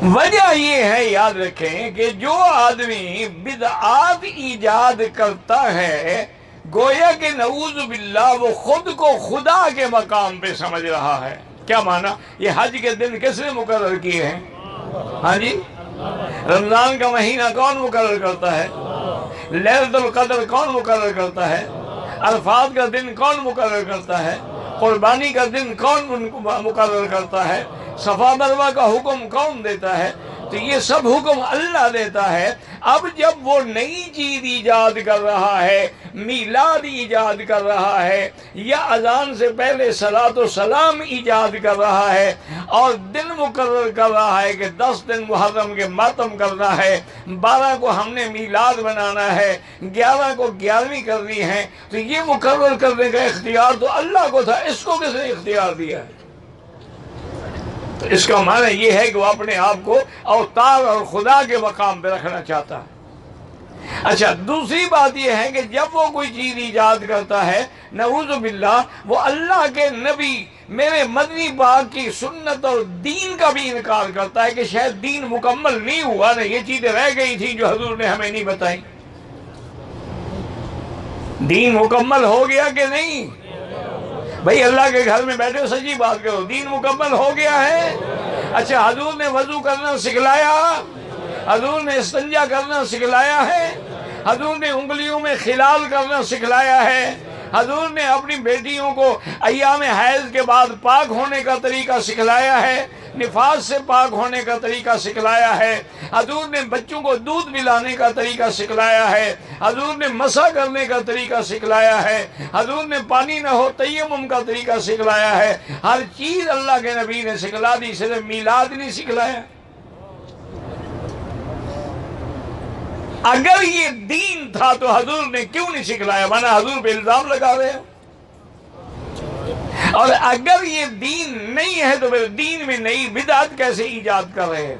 وجہ یہ ہے، یاد رکھیں، کہ جو آدمی بدعات ایجاد کرتا ہے گویا کہ نعوذ باللہ وہ خود کو خدا کے مقام پہ سمجھ رہا ہے۔ کیا معنی؟ یہ حج کے دن کس نے مقرر کیے ہیں؟ ہاں جی، رمضان کا مہینہ کون مقرر کرتا ہے؟ لیلۃ القدر کون مقرر کرتا ہے؟ عرفات کا دن کون مقرر کرتا ہے؟ قربانی کا دن کون مقرر کرتا ہے؟ صفا مروہ کا حکم کون دیتا ہے؟ تو یہ سب حکم اللہ دیتا ہے۔ اب جب وہ نئی چیز ایجاد کر رہا ہے، میلاد ایجاد کر رہا ہے، یا اذان سے پہلے صلاۃ و سلام ایجاد کر رہا ہے، اور دن مقرر کر رہا ہے کہ 10 دن محرم کے ماتم کرنا ہے، 12 کو ہم نے میلاد بنانا ہے، 11 کو 11ویں کرنی ہے، تو یہ مقرر کرنے کا اختیار تو اللہ کو تھا، اس کو کس نے اختیار دیا ہے؟ تو اس کا معنی یہ ہے کہ وہ اپنے آپ کو اوتار اور خدا کے مقام پہ رکھنا چاہتا ہے۔ اچھا، دوسری بات یہ ہے کہ جب وہ کوئی چیز ایجاد کرتا ہے نعوذ باللہ، وہ اللہ کے نبی میرے مدنی پاک کی سنت اور دین کا بھی انکار کرتا ہے کہ شاید دین مکمل نہیں ہوا، نا یہ چیزیں رہ گئی تھی جو حضور نے ہمیں نہیں بتائی۔ دین مکمل ہو گیا کہ نہیں؟ بھئی اللہ کے گھر میں بیٹھے سچی بات کرو، دین مکمل ہو گیا ہے؟ اچھا، حضور نے وضو کرنا سکھلایا؟ حضور نے استنجا کرنا سکھلایا ہے؟ حضور نے انگلیوں میں خلال کرنا سکھلایا ہے؟ حضور نے اپنی بیٹیوں کو ایام حیض کے بعد پاک ہونے کا طریقہ سکھلایا ہے؟ نفاس سے پاک ہونے کا طریقہ سکھلایا ہے؟ حضور نے بچوں کو دودھ پلانے کا طریقہ سکھلایا ہے؟ حضور نے مسح کرنے کا طریقہ سکھلایا ہے؟ حضور نے پانی نہ ہو تیمم کا طریقہ سکھلایا ہے؟ ہر چیز اللہ کے نبی نے سکھلا دی، صرف میلاد نہیں سکھلایا۔ اگر یہ دین تھا تو حضور نے کیوں نہیں سکھلایا؟ مانا حضور پہ الزام لگا رہے ہو۔ اور اگر یہ دین نہیں ہے تو پھر دین میں نئی بدعت کیسے ایجاد کر رہے ہیں؟